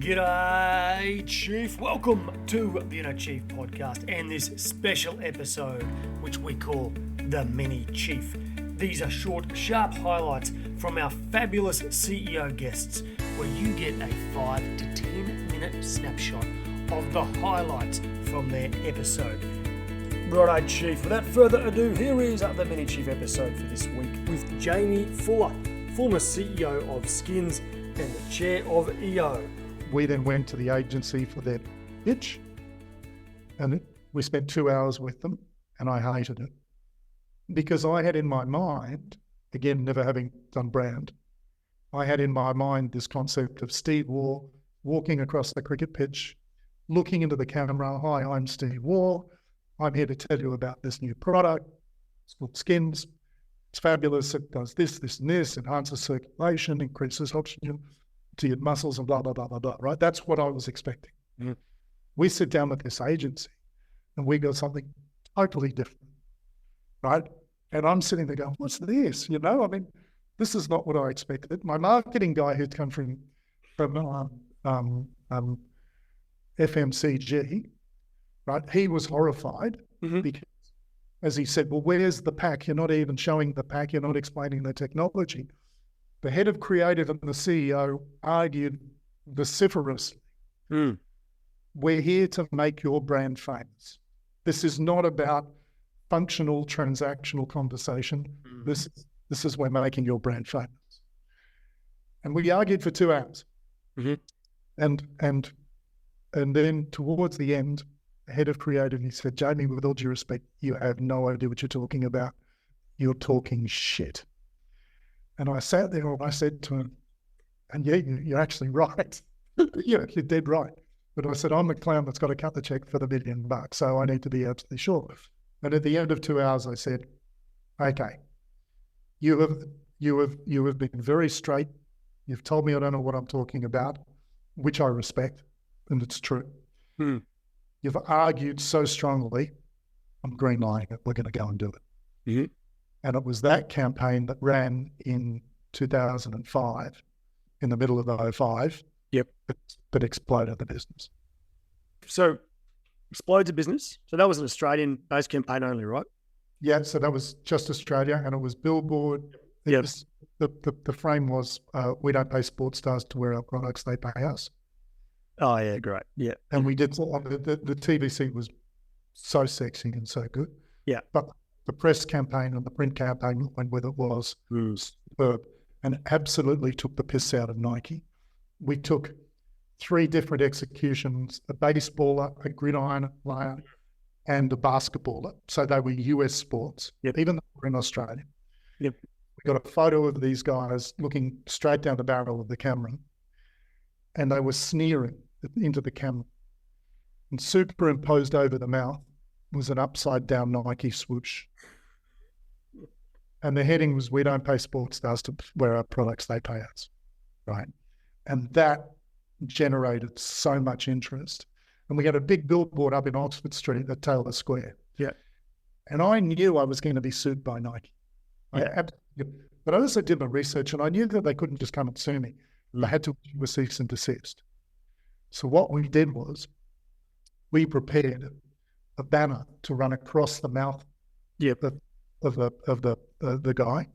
G'day, Chief. Welcome to the Chief podcast and this special episode, which we call the Mini Chief. These are short, sharp highlights from our fabulous CEO guests, where you get a 5 to 10 minute snapshot of the highlights from their episode. Righto, Chief. Without further ado, here is the Mini Chief episode for this week with Jaimie Fuller, former CEO of Skins and the chair of EO. We then went to the agency for their pitch, and we spent 2 hours with them, and I hated it. Because I had in my mind, again, never having done brand, I had in my mind this concept of Steve Waugh walking across the cricket pitch, looking into the camera. Hi, I'm Steve Waugh. I'm here to tell you about this new product. It's called Skins. It's fabulous. It does this, this, and this, enhances circulation, increases oxygen to your muscles, and blah, blah, blah, blah, blah, right? That's what I was expecting. Mm. We sit down with this agency and we got something totally different, right? And I'm sitting there going, what's this? You know, I mean, this is not what I expected. My marketing guy who'd come from FMCG, right? He was horrified because, as he said, well, where's the pack? You're not even showing the pack. You're not explaining the technology. The head of creative and the CEO argued vociferously, we're here to make your brand famous. This is not about functional, transactional conversation. This is we're making your brand famous. And we argued for 2 hours. And then towards the end, the head of creative, he said, Jaimie, with all due respect, you have no idea what you're talking about. You're talking shit. And I sat there and I said to him, and yeah, you're actually right. You're dead right. But I said, I'm the clown that's got to cut the check for the $1 million, so I need to be absolutely sure. And at the end of 2 hours, I said, okay, you have been very straight. You've told me I don't know what I'm talking about, which I respect, and it's true. You've argued so strongly, I'm green lighting it. We're going to go and do it. And it was that campaign that ran in 2005, in the middle of 2005. But exploded the business. So, exploded the business. So that was an Australian-based campaign only, right? Yeah, so that was just Australia, and it was billboard. The frame was, we don't pay sports stars to wear our products, they pay us. Oh, yeah, great. Yeah. And we did, the TVC was so sexy and so good. Yeah. But the press campaign and the print campaign went with it was superb and absolutely took the piss out of Nike. We took 3 different executions, a baseballer, a gridiron player, and a basketballer. So they were US sports, even though we're in Australia. We got a photo of these guys looking straight down the barrel of the camera, and they were sneering into the camera. And superimposed over the mouth was an upside down Nike swoosh. And the heading was, we don't pay sports stars to wear our products, they pay us, right? And that generated so much interest. And we had a big billboard up in Oxford Street at Taylor Square. Yeah. And I knew I was going to be sued by Nike. But I also did my research, and I knew that they couldn't just come and sue me. They had to issue a cease and desist. So what we did was we prepared a banner to run across the mouth of the guy,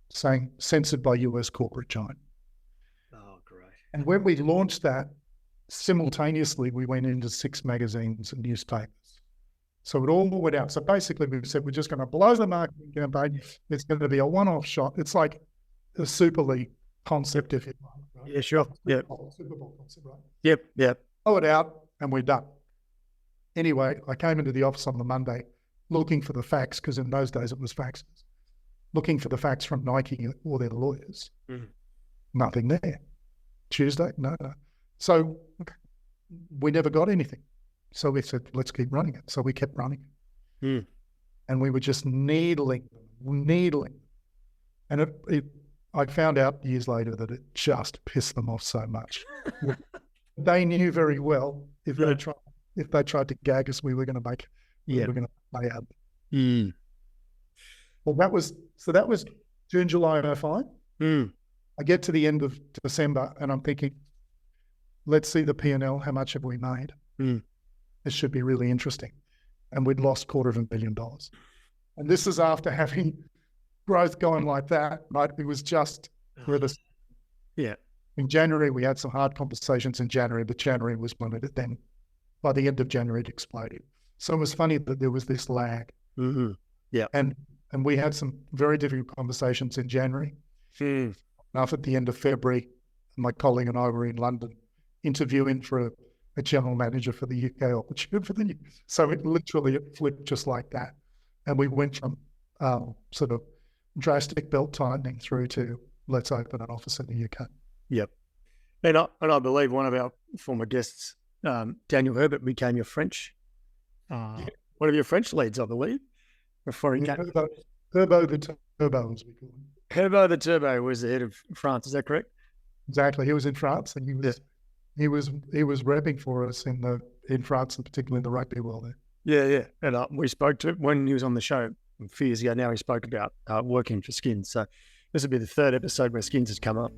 saying censored by US corporate giant. Oh, great! And when we launched that, simultaneously we went into 6 magazines and newspapers. So it all went out. So basically, we said we're just going to blow the marketing campaign. It's going to be a one-off shot. It's like a Super League concept, if you like. Right? Yeah, sure. Super Bowl concept, right? Blow it out, and we're done. Anyway, I came into the office on the Monday looking for the facts, because in those days it was faxes, looking for the facts from Nike or their lawyers. Nothing there. Tuesday, no. So we never got anything. So we said, let's keep running it. So we kept running it. And we were just needling. And I found out years later that it just pissed them off so much. They knew very well if they tried to gag us, we were going to make we were going to play out. Well, that was June, July 2005. I get to the end of December and I'm thinking, let's see the P&L. How much have we made? This should be really interesting. And we'd lost $250,000. And this is after having growth going like that, right? It was just where the... Yeah. In January, we had some hard conversations in January, but January was when it then, by the end of January, it exploded. So it was funny that there was this lag. Mm-hmm. Yeah. And we had some very difficult conversations in January. Enough at the end of February, my colleague and I were in London interviewing for a general manager for the UK opportunity. So it flipped just like that. And we went from sort of drastic belt tightening through to let's open an office in the UK. Yep. And I believe one of our former guests, Daniel Herbert, became your French, one of your French leads, I believe. Before he came. Turbo the Turbo, as we call him. Herbo the Turbo was the head of France, is that correct? Exactly. He was in France, and he was repping for us in France, and particularly in the rugby world there. Yeah. And we spoke to him when he was on the show a few years ago. Now he spoke about working for Skins. So this will be the third episode where Skins has come up.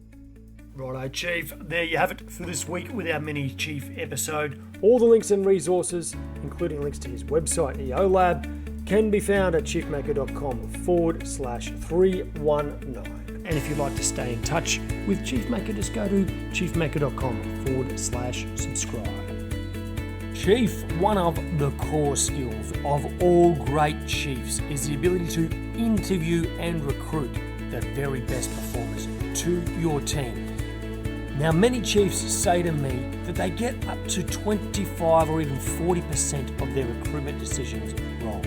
Righto, Chief. There you have it for this week with our mini Chief episode. All the links and resources, including links to his website, EO Lab, can be found at chiefmaker.com/319. And if you'd like to stay in touch with Chiefmaker, just go to chiefmaker.com/subscribe. Chief, one of the core skills of all great chiefs is the ability to interview and recruit the very best performers to your team. Now, many chiefs say to me that they get up to 25 or even 40% of their recruitment decisions wrong.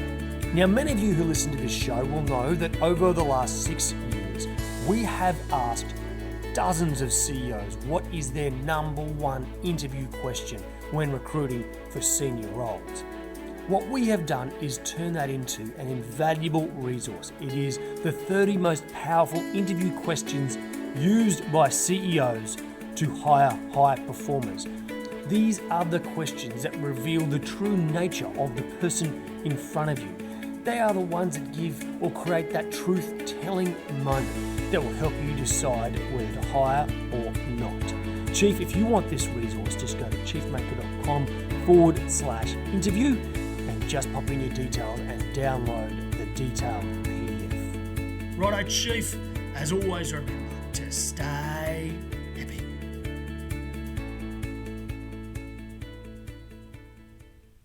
Now, many of you who listen to this show will know that over the last 6 years, we have asked dozens of CEOs what is their number one interview question when recruiting for senior roles. What we have done is turn that into an invaluable resource. It is the 30 most powerful interview questions used by CEOs to hire high performers. These are the questions that reveal the true nature of the person in front of you. They are the ones that give or create that truth-telling moment that will help you decide whether to hire or not. Chief, if you want this resource, just go to chiefmaker.com/interview and just pop in your details and download the detailed PDF. Righto, Chief. As always, remember to stay